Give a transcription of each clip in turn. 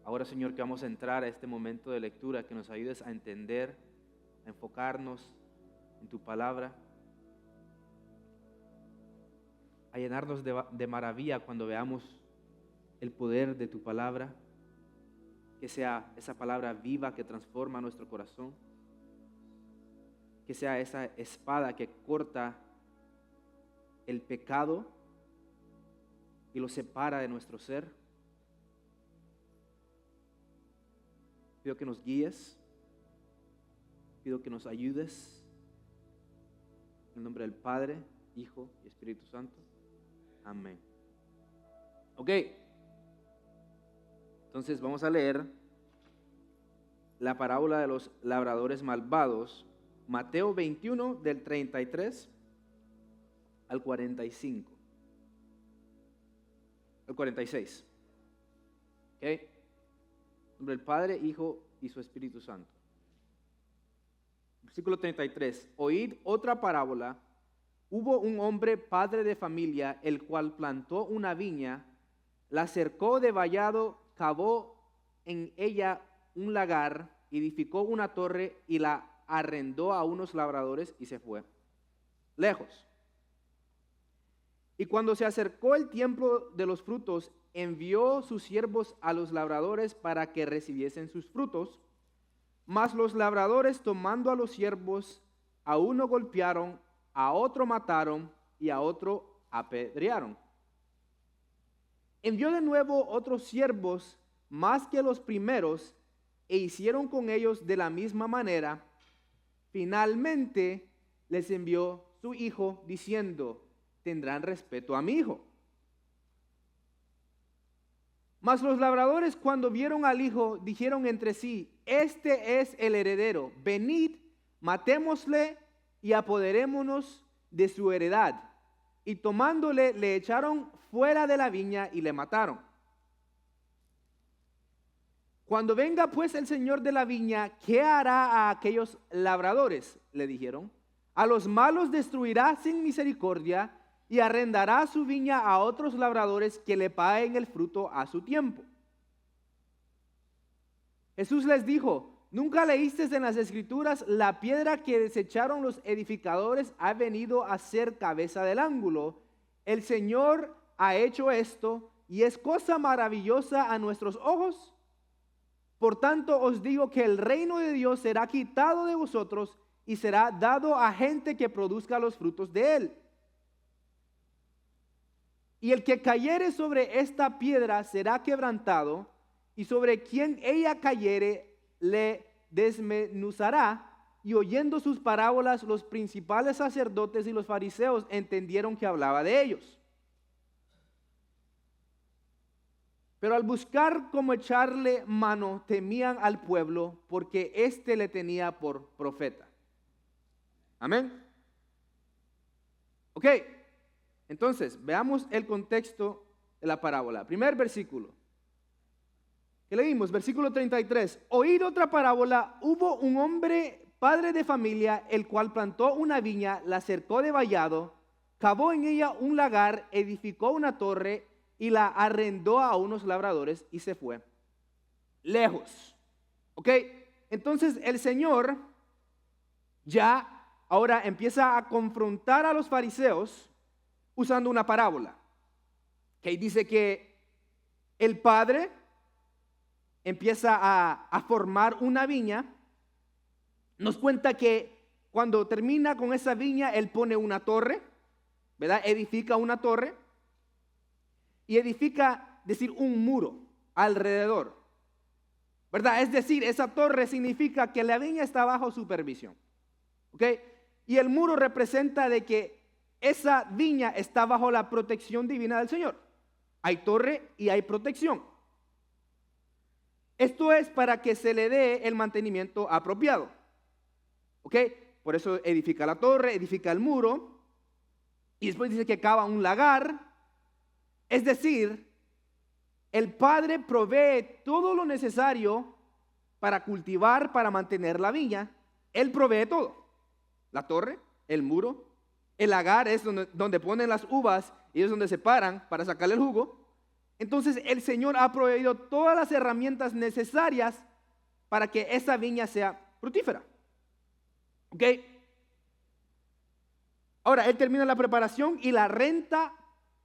Ahora, Señor, que vamos a entrar a este momento de lectura, que nos ayudes a entender, a enfocarnos en tu palabra, a llenarnos de maravilla cuando veamos el poder de tu palabra, que sea esa palabra viva que transforma nuestro corazón, que sea esa espada que corta el pecado y lo separa de nuestro ser. Pido que nos guíes, pido que nos ayudes, en el nombre del Padre, Hijo y Espíritu Santo. Amén. Ok, entonces vamos a leer la parábola de los labradores malvados, Mateo 21 del 33 al 45, al 46. Ok, en nombre del Padre, Hijo y su Espíritu Santo. Versículo 33. Oíd otra parábola. Hubo un hombre padre de familia, el cual plantó una viña, la cercó de vallado, cavó en ella un lagar, edificó una torre y la arrendó a unos labradores y se fue lejos. Y cuando se acercó el tiempo de los frutos, envió sus siervos a los labradores para que recibiesen sus frutos. Mas los labradores, tomando a los siervos, a uno golpearon, a otro mataron y a otro apedrearon. Envió de nuevo otros siervos más que los primeros, e hicieron con ellos de la misma manera. Finalmente les envió su hijo, diciendo: tendrán respeto a mi hijo. Mas los labradores, cuando vieron al hijo, dijeron entre sí: este es el heredero, venid, matémosle y apoderémonos de su heredad. Y tomándole, le echaron fuera de la viña y le mataron. Cuando venga pues el señor de la viña, ¿qué hará a aquellos labradores? Le dijeron. A los malos destruirá sin misericordia y arrendará su viña a otros labradores que le paguen el fruto a su tiempo. Jesús les dijo: ¿nunca leísteis en las Escrituras: la piedra que desecharon los edificadores ha venido a ser cabeza del ángulo? El Señor ha hecho esto y es cosa maravillosa a nuestros ojos. Por tanto os digo que el reino de Dios será quitado de vosotros y será dado a gente que produzca los frutos de él. Y el que cayere sobre esta piedra será quebrantado, y sobre quien ella cayere le desmenuzará. Y oyendo sus parábolas, los principales sacerdotes y los fariseos entendieron que hablaba de ellos. Pero al buscar cómo echarle mano, temían al pueblo, porque éste le tenía por profeta. Amén. Ok, entonces veamos el contexto de la parábola. Primer versículo que leímos, versículo 33. Oíd otra parábola. Hubo un hombre padre de familia, el cual plantó una viña, la cercó de vallado, cavó en ella un lagar, edificó una torre y la arrendó a unos labradores y se fue lejos. Ok, entonces el Señor ya ahora empieza a confrontar a los fariseos usando una parábola. Que dice que el padre empieza a formar una viña. Nos cuenta que cuando termina con esa viña, él pone una torre, ¿verdad? Edifica una torre. Y edifica, decir, un muro alrededor, ¿verdad? Es decir, esa torre significa que la viña está bajo supervisión, ¿ok? Y el muro representa de que esa viña está bajo la protección divina del Señor. Hay torre y hay protección. Esto es para que se le dé el mantenimiento apropiado, ¿ok? Por eso edifica la torre, edifica el muro, y después dice que cava un lagar. Es decir, el Padre provee todo lo necesario para cultivar, para mantener la viña. Él provee todo. La torre, el muro, el lagar es donde ponen las uvas y es donde se paran para sacarle el jugo. entonces el Señor ha proveído todas las herramientas necesarias para que esa viña sea fructífera. ¿Ok? Ahora, Él termina la preparación y la renta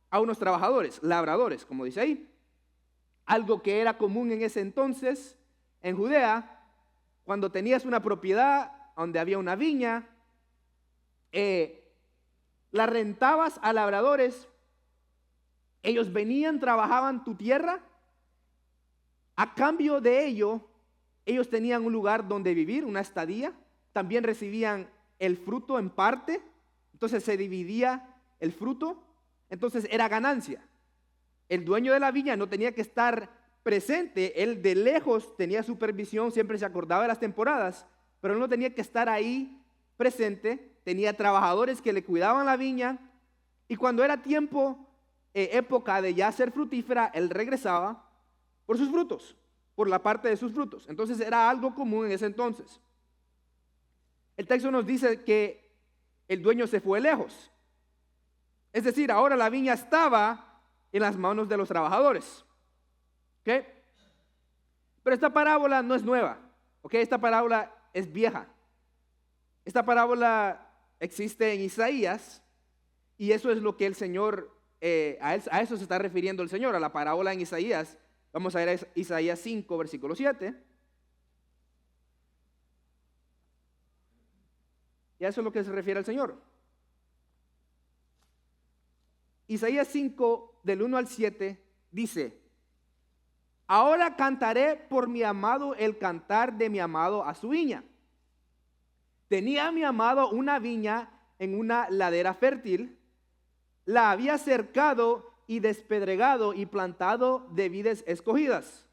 a unos trabajadores, labradores, como dice ahí. Algo que era común en ese entonces en Judea, cuando tenías una propiedad donde había una viña, la rentabas a labradores. Ellos venían, trabajaban tu tierra. A cambio de ello, ellos tenían un lugar donde vivir, una estadía. También recibían el fruto en parte. Entonces se dividía el fruto. Entonces era ganancia. El dueño de la viña no tenía que estar presente. Él de lejos tenía supervisión, siempre se acordaba de las temporadas, pero él no tenía que estar ahí presente. Tenía trabajadores que le cuidaban la viña. Y cuando era tiempo, época de ya ser fructífera, él regresaba por sus frutos, por la parte de sus frutos. Entonces era algo común en ese entonces. El texto nos dice que el dueño se fue lejos. Es decir, ahora la viña estaba en las manos de los trabajadores. ¿Ok? Pero esta parábola no es nueva. ¿Ok? Esta parábola es vieja. Esta parábola existe en Isaías y eso es lo que el Señor, a eso se está refiriendo el Señor, a la parábola en Isaías. Vamos a ver Isaías 5, versículo 7. Y a eso es lo que se refiere el Señor. Isaías 5, del 1 al 7, dice: ahora cantaré por mi amado el cantar de mi amado a su viña. Tenía mi amado una viña en una ladera fértil, la había cercado y despedregado y plantado de vides escogidas.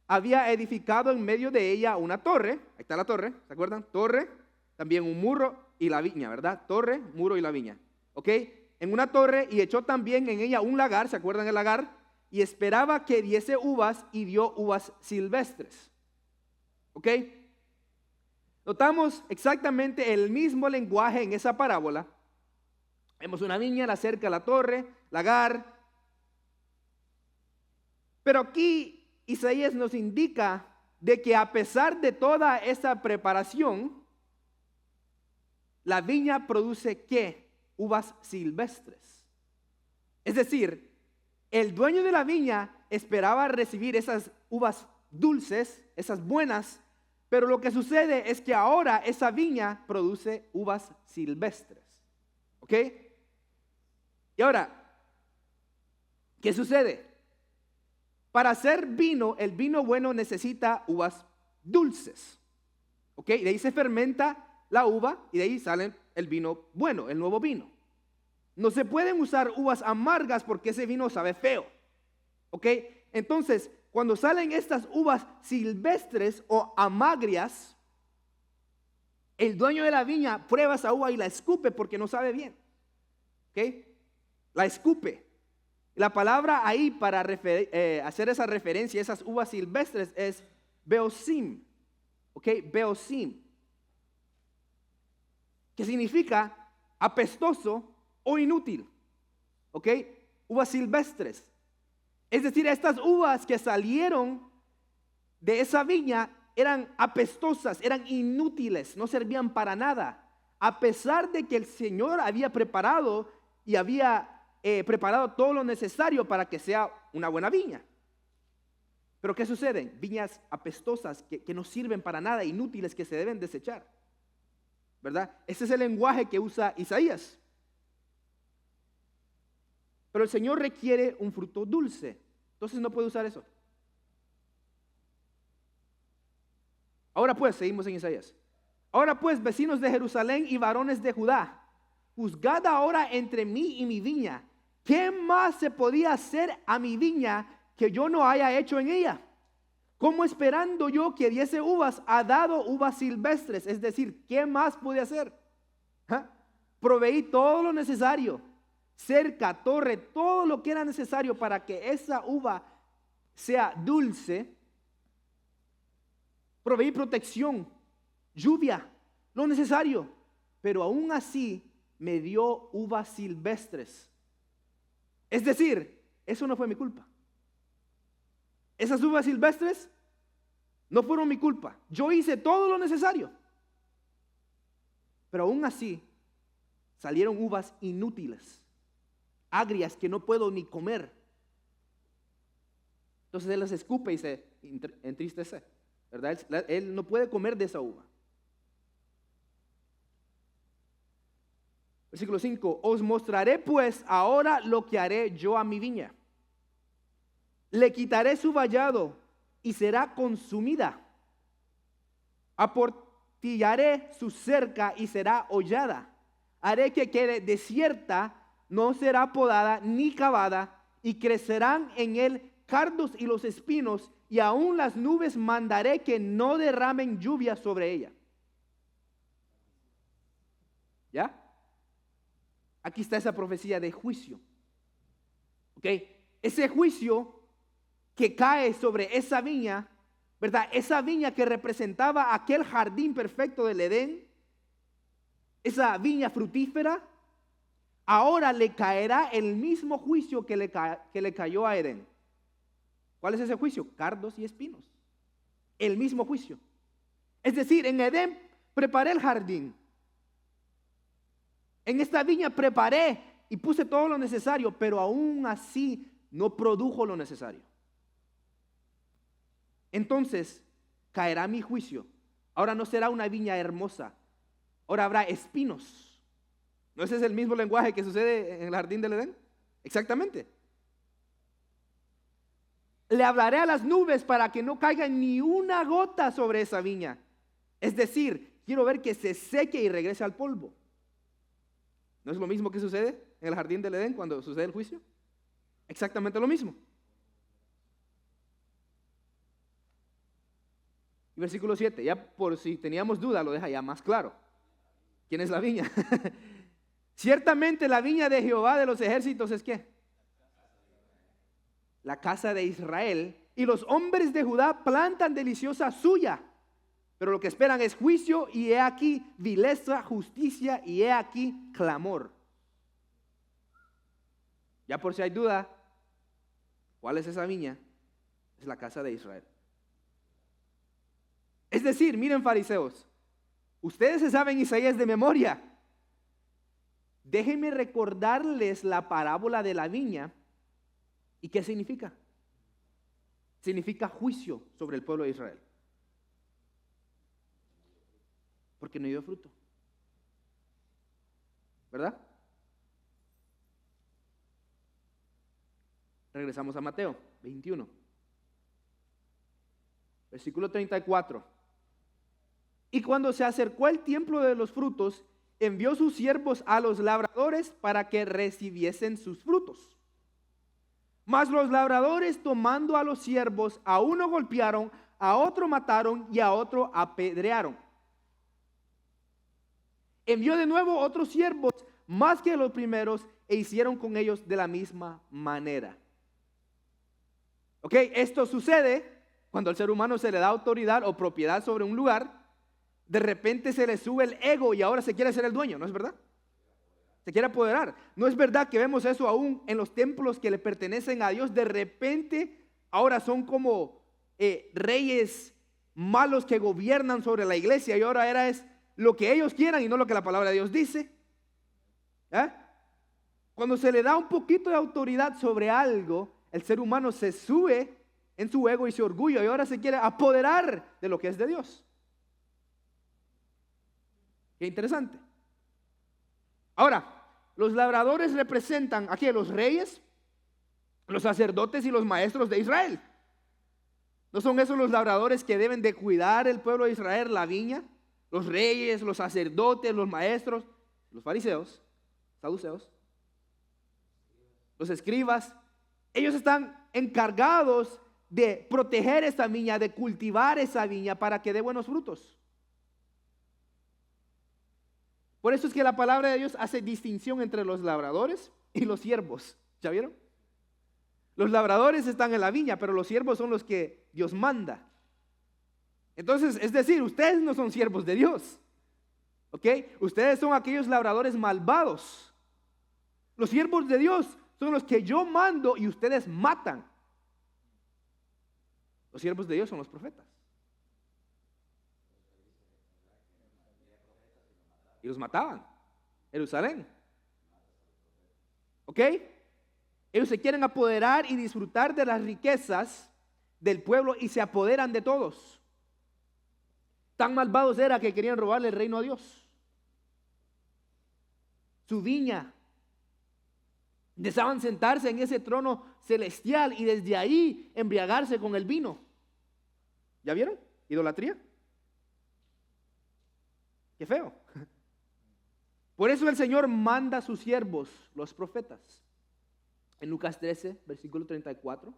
Había edificado en medio de ella una torre, ahí está la torre, ¿se acuerdan? Torre, también un muro y la viña, ¿verdad? Torre, muro y la viña, ¿ok? En una torre, y echó también en ella un lagar, ¿se acuerdan del lagar? Y esperaba que diese uvas y dio uvas silvestres, ¿ok? Notamos exactamente el mismo lenguaje en esa parábola. Vemos una viña, la cerca, la torre, lagar. Pero aquí Isaías nos indica de que a pesar de toda esa preparación, la viña produce ¿qué? Uvas silvestres. Es decir, el dueño de la viña esperaba recibir esas uvas dulces, esas buenas, pero lo que sucede es que ahora esa viña produce uvas silvestres. ¿Ok? Y ahora, ¿qué sucede? Para hacer vino, el vino bueno necesita uvas dulces. ¿Ok? De ahí se fermenta la uva y de ahí sale el vino bueno, el nuevo vino. No se pueden usar uvas amargas porque ese vino sabe feo. ¿Ok? Entonces, cuando salen estas uvas silvestres o amagrias, el dueño de la viña prueba esa uva y la escupe porque no sabe bien. ¿Ok? La escupe. La palabra ahí para hacer esa referencia a esas uvas silvestres es beosim. ¿Ok? Beosim. Que significa apestoso o inútil. ¿Ok? Uvas silvestres. Es decir, estas uvas que salieron de esa viña eran apestosas, eran inútiles, no servían para nada. A pesar de que el Señor había preparado y había preparado todo lo necesario para que sea una buena viña. Pero ¿qué sucede? Viñas apestosas que no sirven para nada, inútiles, que se deben desechar. ¿Verdad? Ese es el lenguaje que usa Isaías. Pero el Señor requiere un fruto dulce. Entonces no puede usar eso. Ahora pues, seguimos en Isaías. Ahora pues, vecinos de Jerusalén y varones de Judá, juzgad ahora entre mí y mi viña. ¿Qué más se podía hacer a mi viña que yo no haya hecho en ella? ¿Cómo esperando yo que diese uvas, ha dado uvas silvestres? Es decir, ¿qué más pude hacer? Proveí todo lo necesario. Cerca, torre, todo lo que era necesario para que esa uva sea dulce. Proveí protección, lluvia, lo necesario, pero aún así me dio uvas silvestres. Es decir, eso no fue mi culpa. Esas uvas silvestres no fueron mi culpa. Yo hice todo lo necesario. Pero aún así salieron uvas inútiles, agrias, que no puedo ni comer. Entonces él las escupe y se entristece, ¿verdad? Él no puede comer de esa uva. Versículo 5: os mostraré pues ahora lo que haré yo a mi viña. Le quitaré su vallado y será consumida. Aportillaré su cerca y será hollada. Haré que quede desierta, no será podada ni cavada, y crecerán en él cardos y los espinos, y aún las nubes mandaré que no derramen lluvia sobre ella. ¿Ya? Aquí está esa profecía de juicio. ¿Ok? Ese juicio que cae sobre esa viña, ¿verdad? Esa viña que representaba aquel jardín perfecto del Edén, esa viña fructífera, ahora le caerá el mismo juicio que le cayó a Edén. ¿Cuál es ese juicio? Cardos y espinos. El mismo juicio. Es decir, en Edén preparé el jardín. En esta viña preparé y puse todo lo necesario, pero aún así no produjo lo necesario. Entonces caerá mi juicio. Ahora no será una viña hermosa, ahora habrá espinos. ¿No ese es el mismo lenguaje que sucede en el jardín del Edén? Exactamente. Le hablaré a las nubes para que no caiga ni una gota sobre esa viña. Es decir, quiero ver que se seque y regrese al polvo. ¿No es lo mismo que sucede en el jardín del Edén cuando sucede el juicio? Exactamente lo mismo. Y versículo 7, ya por si teníamos duda, lo deja ya más claro. ¿Quién es la viña? Ciertamente la viña de Jehová de los ejércitos es ¿qué? La casa de Israel, y los hombres de Judá plantan deliciosa suya, pero lo que esperan es juicio, y he aquí vileza, justicia, y he aquí clamor. Ya por si hay duda, ¿cuál es esa viña? Es la casa de Israel. Es decir, miren, fariseos, ustedes se saben Isaías de memoria. Déjenme recordarles la parábola de la viña. ¿Y qué significa? Significa juicio sobre el pueblo de Israel. Porque no dio fruto. ¿Verdad? Regresamos a Mateo 21. Versículo 34. Y cuando se acercó el tiempo de los frutos, envió sus siervos a los labradores para que recibiesen sus frutos. Mas los labradores, tomando a los siervos, a uno golpearon, a otro mataron y a otro apedrearon. Envió de nuevo otros siervos, más que los primeros, e hicieron con ellos de la misma manera. Ok, esto sucede cuando al ser humano se le da autoridad o propiedad sobre un lugar. De repente se le sube el ego y ahora se quiere ser el dueño, ¿no es verdad? Se quiere apoderar. ¿No es verdad que vemos eso aún en los templos que le pertenecen a Dios? De repente ahora son como reyes malos que gobiernan sobre la iglesia, y ahora es lo que ellos quieran y no lo que la palabra de Dios dice. Cuando se le da un poquito de autoridad sobre algo, el ser humano se sube en su ego y su orgullo, y ahora se quiere apoderar de lo que es de Dios. Qué interesante. Ahora, los labradores representan aquí a los reyes, los sacerdotes y los maestros de Israel. ¿No son esos los labradores que deben de cuidar el pueblo de Israel, la viña? Los reyes, los sacerdotes, los maestros, los fariseos, saduceos, los escribas. Ellos están encargados de proteger esa viña, de cultivar esa viña para que dé buenos frutos. Por eso es que la palabra de Dios hace distinción entre los labradores y los siervos. ¿Ya vieron? Los labradores están en la viña, pero los siervos son los que Dios manda. Entonces, es decir, ustedes no son siervos de Dios. ¿Ok? Ustedes son aquellos labradores malvados. Los siervos de Dios son los que yo mando y ustedes matan. Los siervos de Dios son los profetas. Y los mataban. Jerusalén. ¿Ok? Ellos se quieren apoderar y disfrutar de las riquezas del pueblo y se apoderan de todos. Tan malvados era que querían robarle el reino a Dios. Su viña. Deseaban sentarse en ese trono celestial y desde ahí embriagarse con el vino. ¿Ya vieron? Idolatría. Qué feo. Por eso el Señor manda a sus siervos, los profetas. En Lucas 13, versículo 34,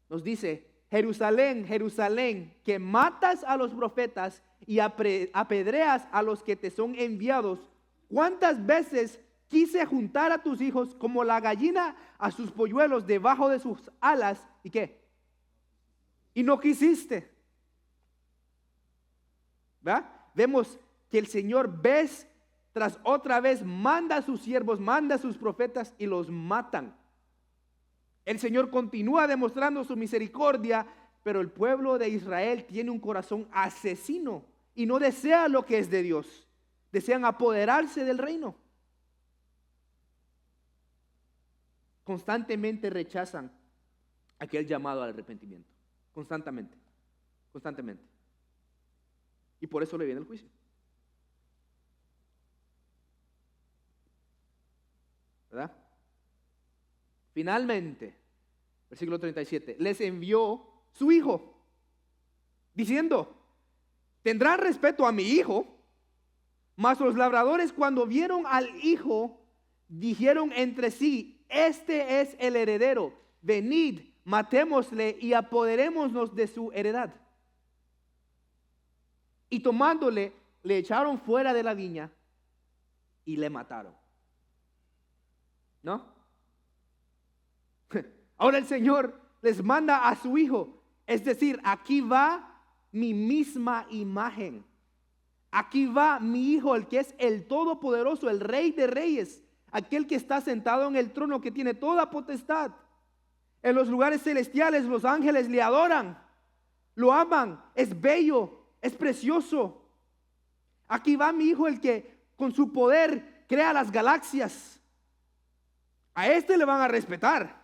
nos dice: Jerusalén, Jerusalén, que matas a los profetas y apedreas a los que te son enviados. ¿Cuántas veces quise juntar a tus hijos como la gallina a sus polluelos debajo de sus alas? ¿Y qué? Y no quisiste. ¿Verdad? Vemos que el Señor vez tras otra vez manda a sus siervos, manda a sus profetas y los matan. El Señor continúa demostrando su misericordia, pero el pueblo de Israel tiene un corazón asesino y no desea lo que es de Dios. Desean apoderarse del reino. Constantemente rechazan aquel llamado al arrepentimiento. Constantemente. Y por eso le viene el juicio. ¿Verdad? Finalmente, versículo 37, les envió su hijo, diciendo: tendrán respeto a mi hijo. Mas los labradores, cuando vieron al hijo, dijeron entre sí: este es el heredero, venid, matémosle y apoderémonos de su heredad. Y tomándole, le echaron fuera de la viña y le mataron. ¿No? Ahora el Señor les manda a su hijo. Es decir, aquí va mi misma imagen. Aquí va mi hijo, el que es el todopoderoso, el rey de reyes, aquel que está sentado en el trono, que tiene toda potestad. En los lugares celestiales los ángeles le adoran, lo aman, es bello, es precioso. Aquí va mi hijo, el que con su poder crea las galaxias. A este le van a respetar,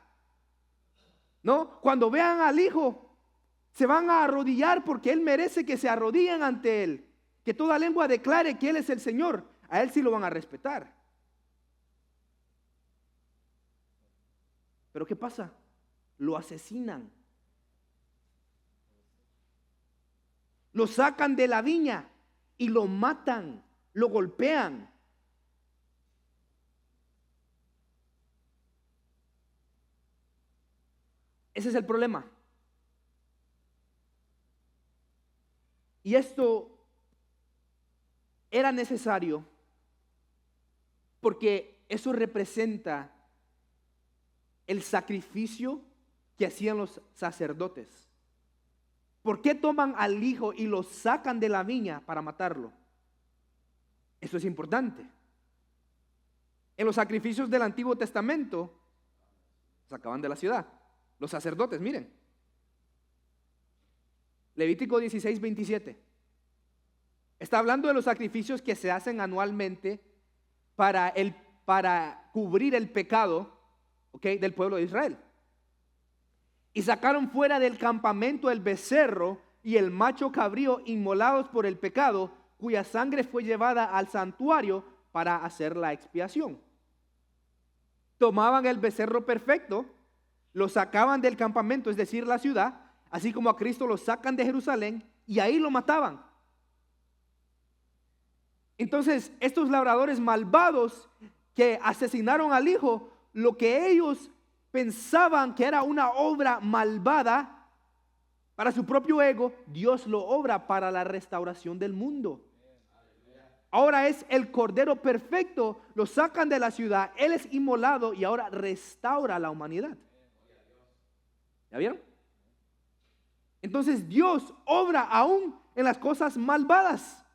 ¿no? Cuando vean al hijo, se van a arrodillar porque él merece que se arrodillen ante él. Que toda lengua declare que él es el Señor. A él sí lo van a respetar. Pero ¿qué pasa? Lo asesinan. Lo sacan de la viña y lo matan, lo golpean. Ese es el problema. Y esto era necesario porque eso representa el sacrificio que hacían los sacerdotes. ¿Por qué toman al hijo y lo sacan de la viña para matarlo? Eso es importante. En los sacrificios del Antiguo Testamento, sacaban de la ciudad. Los sacerdotes, miren. Levítico 16, 27. Está hablando de los sacrificios que se hacen anualmente para cubrir el pecado, del pueblo de Israel. Y sacaron fuera del campamento el becerro y el macho cabrío inmolados por el pecado, cuya sangre fue llevada al santuario para hacer la expiación. Tomaban el becerro perfecto, lo sacaban del campamento, es decir, la ciudad, así como a Cristo lo sacan de Jerusalén y ahí lo mataban. Entonces, estos labradores malvados que asesinaron al hijo, lo que ellos pensaban que era una obra malvada para su propio ego, Dios lo obra para la restauración del mundo. Ahora es el cordero perfecto, lo sacan de la ciudad, él es inmolado y ahora restaura a la humanidad. ¿Ya vieron? Entonces Dios obra aún en las cosas malvadas.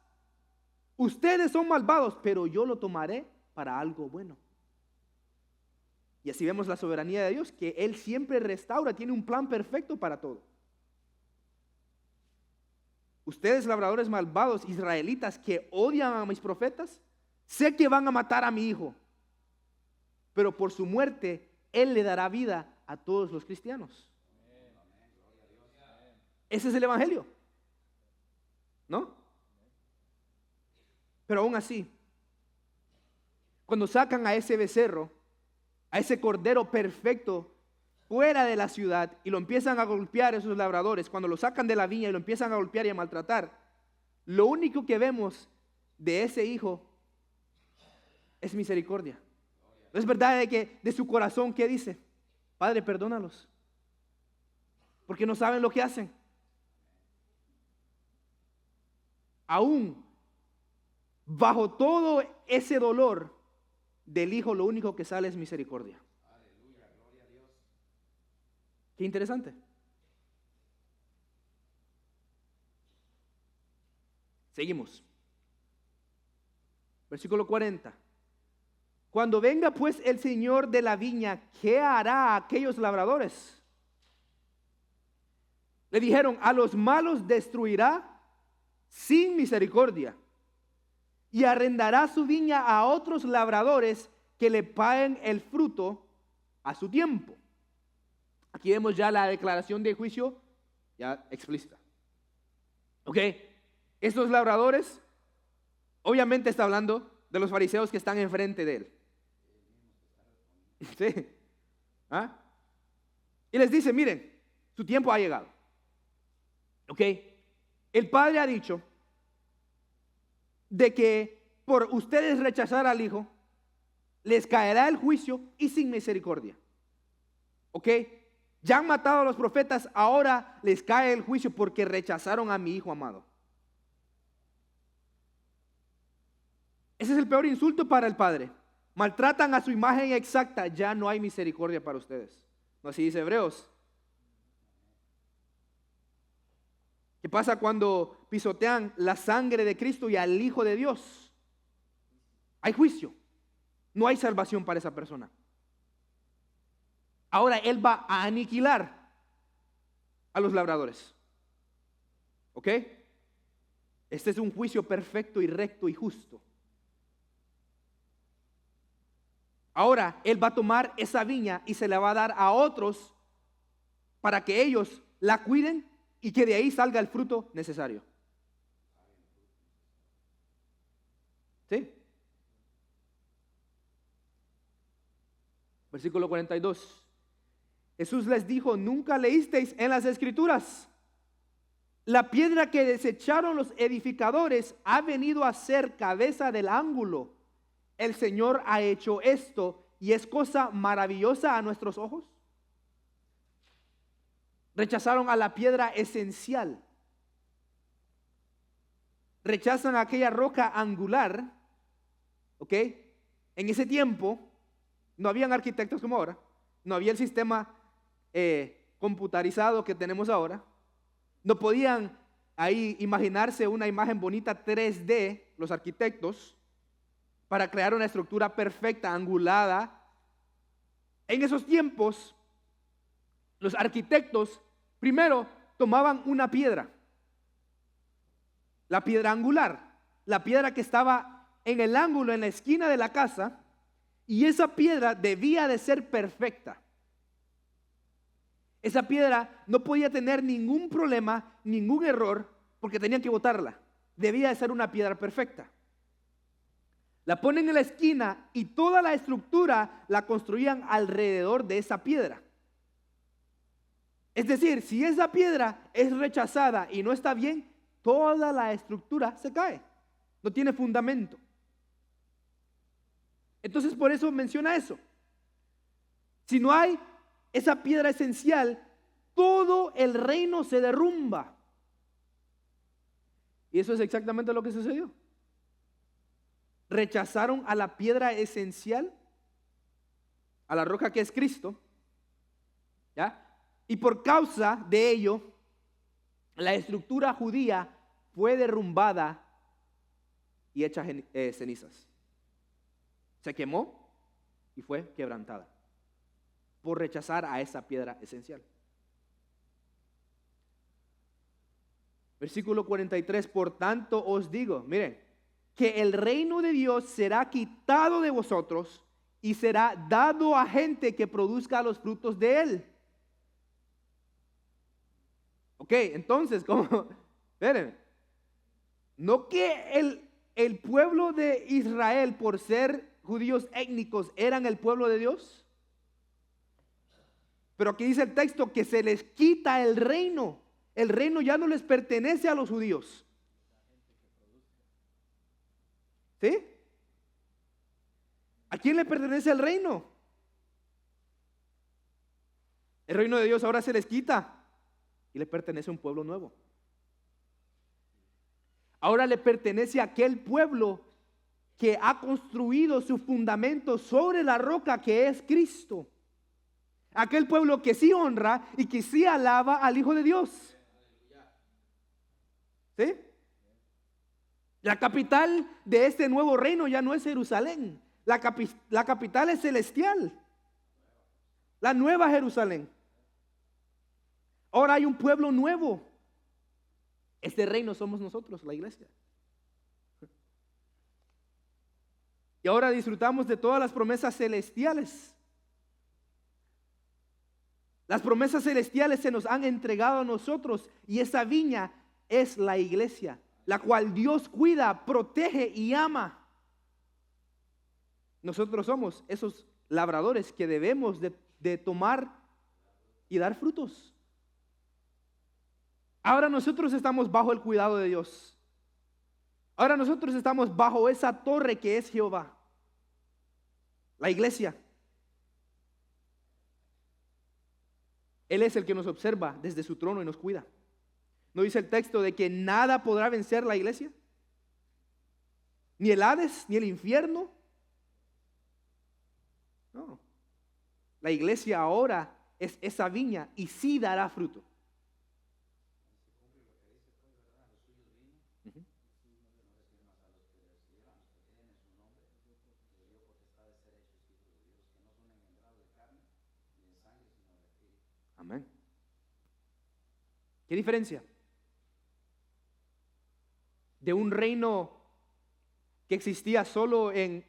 Ustedes son malvados, pero yo lo tomaré para algo bueno. Y así vemos la soberanía de Dios, que Él siempre restaura, tiene un plan perfecto para todo. ustedes labradores malvados, israelitas que odian a mis profetas, sé que van a matar a mi hijo, pero por su muerte Él le dará vida a todos los cristianos. Ese es el evangelio, ¿no? Pero aún así, cuando sacan a ese becerro, a ese cordero perfecto, fuera de la ciudad y lo empiezan a golpear esos labradores, cuando lo sacan de la viña y lo empiezan a golpear y a maltratar, lo único que vemos de ese hijo es misericordia. ¿No es verdad de que de su corazón qué dice? Padre, perdónalos, porque no saben lo que hacen? Aún bajo todo ese dolor del hijo, lo único que sale es misericordia. Qué interesante. Seguimos. Versículo 40. Cuando venga pues el Señor de la viña, ¿qué hará a aquellos labradores? Le dijeron, a los malos destruirá sin misericordia y arrendará su viña a otros labradores que le paguen el fruto a su tiempo. Aquí vemos ya la declaración de juicio ya explícita. Ok, estos labradores, obviamente está hablando de los fariseos que están enfrente de él. Sí. ¿Ah? Y les dice, miren, su tiempo ha llegado. Ok, el padre ha dicho de que por ustedes rechazar al hijo, les caerá el juicio y sin misericordia. Ok, ya han matado a los profetas, ahora les cae el juicio porque rechazaron a mi hijo amado. Ese es el peor insulto para el padre. Maltratan a su imagen exacta, ya no hay misericordia para ustedes. No así dice Hebreos. ¿Qué pasa cuando pisotean la sangre de Cristo y al Hijo de Dios? Hay juicio. No hay salvación para esa persona. Ahora Él va a aniquilar a los labradores. ¿Ok? Este es un juicio perfecto y recto y justo. Ahora Él va a tomar esa viña y se la va a dar a otros para que ellos la cuiden y que de ahí salga el fruto necesario. ¿Sí? Versículo 42. Jesús les dijo, ¿nunca leísteis en las Escrituras? La piedra que desecharon los edificadores ha venido a ser cabeza del ángulo. El Señor ha hecho esto y es cosa maravillosa a nuestros ojos. Rechazaron a la piedra esencial. Rechazan a aquella roca angular. ¿Ok? En ese tiempo no habían arquitectos como ahora. No había el sistema computarizado que tenemos ahora. No podían ahí imaginarse una imagen bonita 3D, los arquitectos, para crear una estructura perfecta, angulada. En esos tiempos, los arquitectos primero tomaban una piedra, la piedra angular, la piedra que estaba en el ángulo, en la esquina de la casa, y esa piedra debía de ser perfecta. Esa piedra no podía tener ningún problema, ningún error, porque tenían que botarla. Debía de ser una piedra perfecta. La ponen en la esquina y toda la estructura la construían alrededor de esa piedra. Es decir, si esa piedra es rechazada y no está bien, toda la estructura se cae. No tiene fundamento. Entonces por eso menciona eso. Si no hay esa piedra esencial, todo el reino se derrumba. Y eso es exactamente lo que sucedió. Rechazaron a la piedra esencial, a la roca que es Cristo, ¿ya? Y por causa de ello, la estructura judía fue derrumbada y hecha cenizas. Se quemó y fue quebrantada por rechazar a esa piedra esencial. Versículo 43, por tanto os digo, miren, que el reino de Dios será quitado de vosotros y será dado a gente que produzca los frutos de él. Ok, entonces, ¿cómo? Esperen, no que el pueblo de Israel, por ser judíos étnicos, eran el pueblo de Dios. Pero aquí dice el texto que se les quita el reino. El reino ya no les pertenece a los judíos. ¿Sí? ¿A quién le pertenece el reino? El reino de Dios ahora se les quita y le pertenece a un pueblo nuevo. Ahora le pertenece a aquel pueblo que ha construido su fundamento sobre la roca que es Cristo. Aquel pueblo que sí honra y que sí alaba al Hijo de Dios. ¿Sí? La capital de este nuevo reino ya no es Jerusalén. La capital es celestial. La nueva Jerusalén. Ahora hay un pueblo nuevo. Este reino somos nosotros, la iglesia. Y ahora disfrutamos de todas las promesas celestiales. Las promesas celestiales se nos han entregado a nosotros y esa viña es la iglesia, la cual Dios cuida, protege y ama. Nosotros somos esos labradores que debemos de tomar y dar frutos. Ahora nosotros estamos bajo el cuidado de Dios. Ahora nosotros estamos bajo esa torre que es Jehová, la iglesia. Él es el que nos observa desde su trono y nos cuida. ¿No dice el texto de que nada podrá vencer la iglesia? Ni el Hades, ni el infierno. No. La iglesia ahora es esa viña y sí dará fruto. Uh-huh. Amén. ¿Qué diferencia? De un reino que existía solo en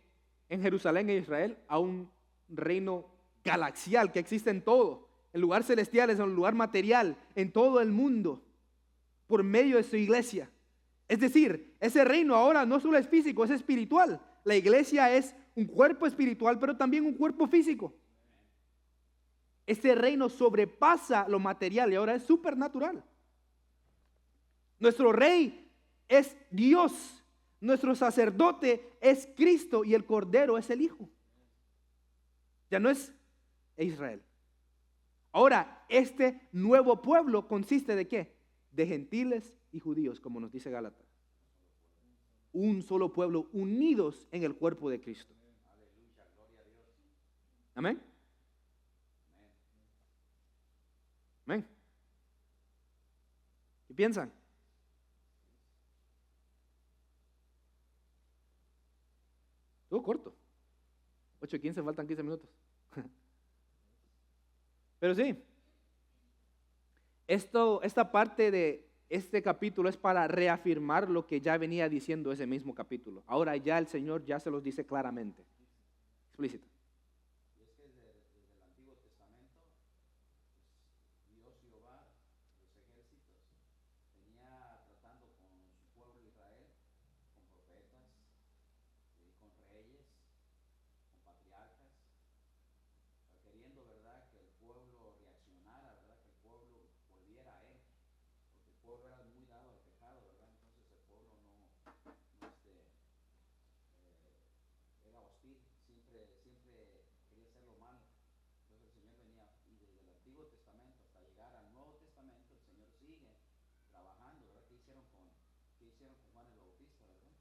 Jerusalén e Israel a un reino galaxial que existe en todo. El lugar celestial es un lugar material en todo el mundo por medio de su iglesia. Es decir, ese reino ahora no solo es físico, es espiritual. La iglesia es un cuerpo espiritual, pero también un cuerpo físico. Este reino sobrepasa lo material y ahora es supernatural. Nuestro rey es Dios, nuestro sacerdote es Cristo y el Cordero es el Hijo. Ya no es Israel. Ahora, este nuevo pueblo consiste ¿de qué? De gentiles y judíos, como nos dice Gálatas. Un solo pueblo unidos en el cuerpo de Cristo. Amén. Amén. ¿Qué piensan? Estuvo corto. 8:15, faltan 15 minutos. Pero sí, esta parte de este capítulo es para reafirmar lo que ya venía diciendo ese mismo capítulo. Ahora ya el Señor ya se los dice claramente, explícito. Y es que desde el Antiguo Testamento, Dios Jehová, los ejércitos, venía tratando con su pueblo Israel, con profetas, con reyes, con patriarcas, queriendo, ¿verdad?, que el pueblo reaccionara, ¿verdad?, que el pueblo volviera a él, porque el pueblo era muy dado al pecado, ¿verdad? Entonces el pueblo era hostil, siempre quería hacer lo malo. Entonces el Señor venía, y desde el Antiguo Testamento hasta llegar al Nuevo Testamento, el Señor sigue trabajando, ¿verdad? ¿Qué hicieron con Juan el Bautista, ¿verdad?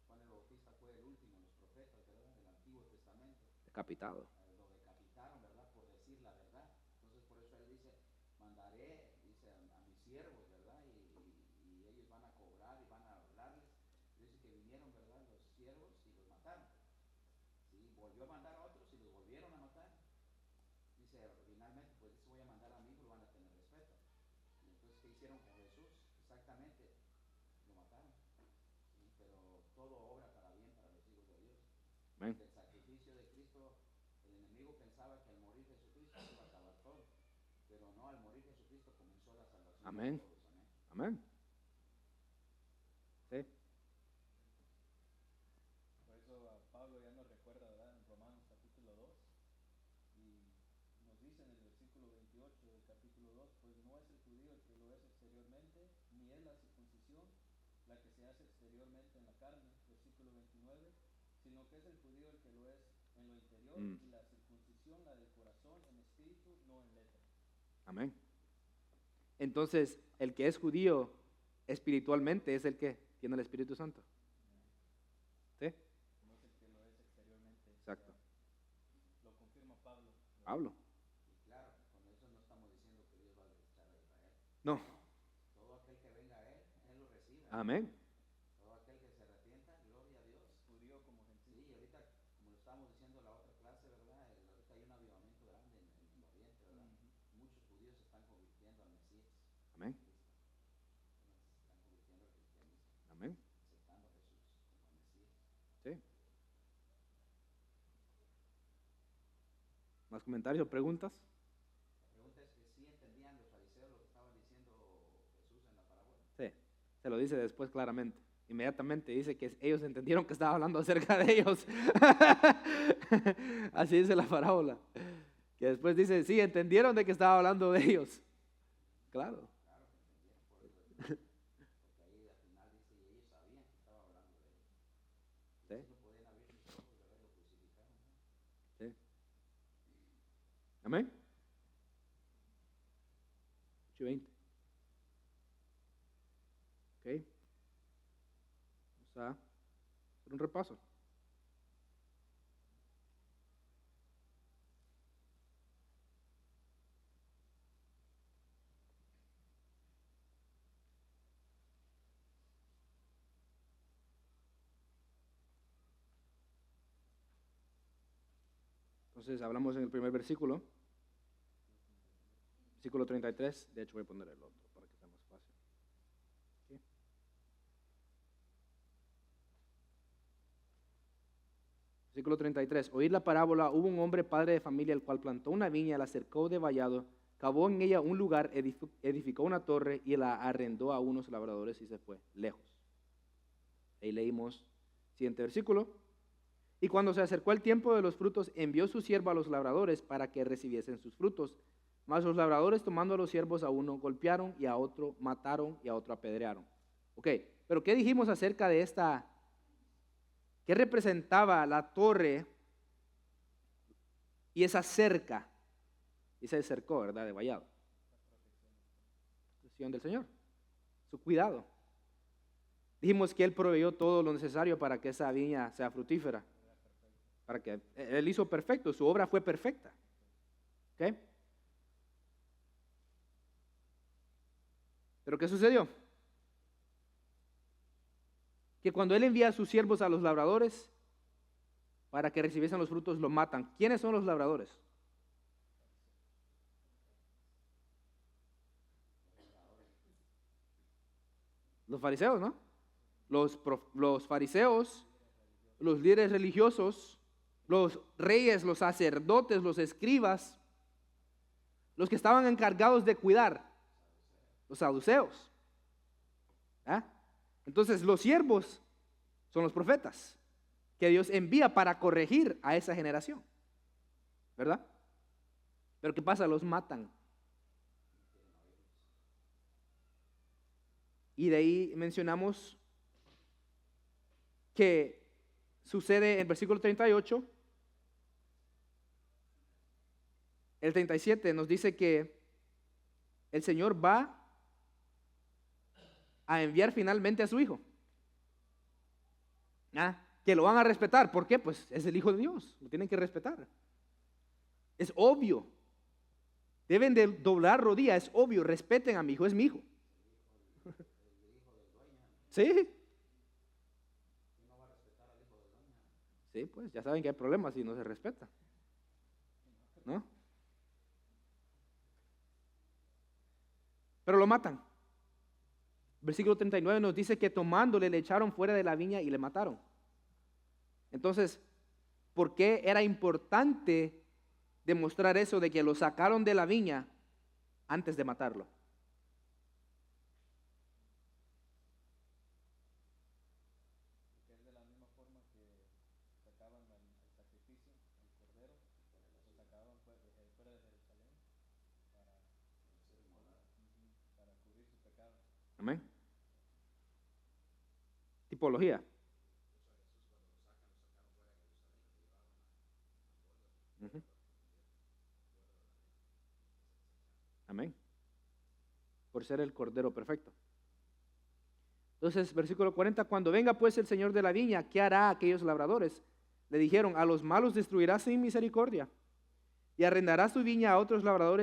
Juan el Bautista fue el último de los profetas, ¿verdad?, del Antiguo Testamento. Decapitado. Lo decapitaron, ¿verdad?, por decir la verdad. Entonces por eso él dice, mandaré, dice, a mis siervos, ¿verdad? Y ellos van a cobrar y van a hablarles. Dice que vinieron, ¿verdad?, los siervos y los mataron. Sí, volvió a mandar a otros y los volvieron a matar. Dice, finalmente, pues voy a mandar a mí, lo van a tener respeto. Y entonces, ¿qué hicieron con Jesús? Exactamente, Amén. Amén. Sí. Por eso Pablo ya nos recuerda, ¿verdad? En Romanos capítulo 2, y nos dice en el versículo 28 del capítulo 2, pues no es el judío el que lo es exteriormente, ni es la circuncisión la que se hace exteriormente en la carne, versículo 29, sino que es el judío el que lo es en lo interior, y la circuncisión la del corazón en espíritu, no en letra. Amén. Entonces, el que es judío espiritualmente es el que tiene el Espíritu Santo. ¿Sí? No es el que lo es exteriormente. Exacto. Lo confirma Pablo. Pablo. Y claro, con eso no estamos diciendo que Dios va a desechar a Israel. No. Todo aquel que venga a Él lo recibe. Amén. Todo aquel que se arrepienta, gloria a Dios. Judío como gentil. Sí, y ahorita, como lo estábamos diciendo en la otra clase, ¿verdad? Ahorita hay un avivamiento grande en el Oriente, ¿verdad? Muchos judíos se están convirtiendo al Mesías. Amén. Se están convirtiendo al cristianismo, Amén. aceptando a Jesús como el Mesías. Sí. ¿Más comentarios o preguntas? La pregunta es que sí entendían los fariseos lo que estaban diciendo Jesús en la parábola. Sí. Se lo dice después claramente. Inmediatamente dice que ellos entendieron que estaba hablando acerca de ellos. Así dice la parábola. Que después dice, sí, entendieron de que estaba hablando de ellos. Claro. Claro que entendieron, por eso, porque ahí al final dice, y ellos sabían que estaba hablando de ellos. Sí. No podían abrir sus ojos de verlo crucificado, ¿no? Sí. Amén. 8:20. Ok. Vamos a hacer un repaso. Entonces hablamos en el primer versículo. Versículo 33. De hecho voy a poner el otro para que sea más fácil. ¿Sí? Versículo 33. Oír la parábola, hubo un hombre padre de familia, el cual plantó una viña, la cercó de vallado, cavó en ella un lugar, edificó una torre y la arrendó a unos labradores y se fue lejos. Ahí leímos siguiente versículo. Y cuando se acercó el tiempo de los frutos, envió su siervo a los labradores para que recibiesen sus frutos. Mas los labradores, tomando a los siervos, a uno golpearon y a otro mataron y a otro apedrearon. Ok, pero ¿qué dijimos acerca de esta? ¿Qué representaba la torre y esa cerca? Y se cercó, ¿verdad? De vallado. Protección del Señor. Su cuidado. Dijimos que Él proveyó todo lo necesario para que esa viña sea fructífera. Para que Él hizo perfecto, su obra fue perfecta. ¿Ok? ¿Pero qué sucedió? Que cuando Él envía a sus siervos a los labradores para que recibiesen los frutos, lo matan. ¿Quiénes son los labradores? Los fariseos, ¿no? Los fariseos, los líderes religiosos, los reyes, los sacerdotes, los escribas, los que estaban encargados de cuidar, los saduceos. ¿Ah? Entonces los siervos son los profetas que Dios envía para corregir a esa generación, ¿verdad? Pero ¿qué pasa? Los matan. Y de ahí mencionamos que sucede en versículo 38, el 37 nos dice que el Señor va a enviar finalmente a su Hijo. Que lo van a respetar. ¿Por qué? Pues es el Hijo de Dios, lo tienen que respetar. Es obvio. Deben de doblar rodillas, es obvio, respeten a mi hijo, es mi hijo. ¿Sí? Sí, pues ya saben que hay problemas si no se respeta, ¿no? Pero lo matan. Versículo 39 nos dice que tomándole le echaron fuera de la viña y le mataron. Entonces, ¿por qué era importante demostrar eso de que lo sacaron de la viña antes de matarlo? Amén. Tipología. Ujú. Amén. Por ser el Cordero perfecto. Entonces, versículo 40, cuando venga pues el Señor de la viña, ¿qué hará a aquellos labradores? Le dijeron, a los malos destruirás sin misericordia y arrendarás tu viña a otros labradores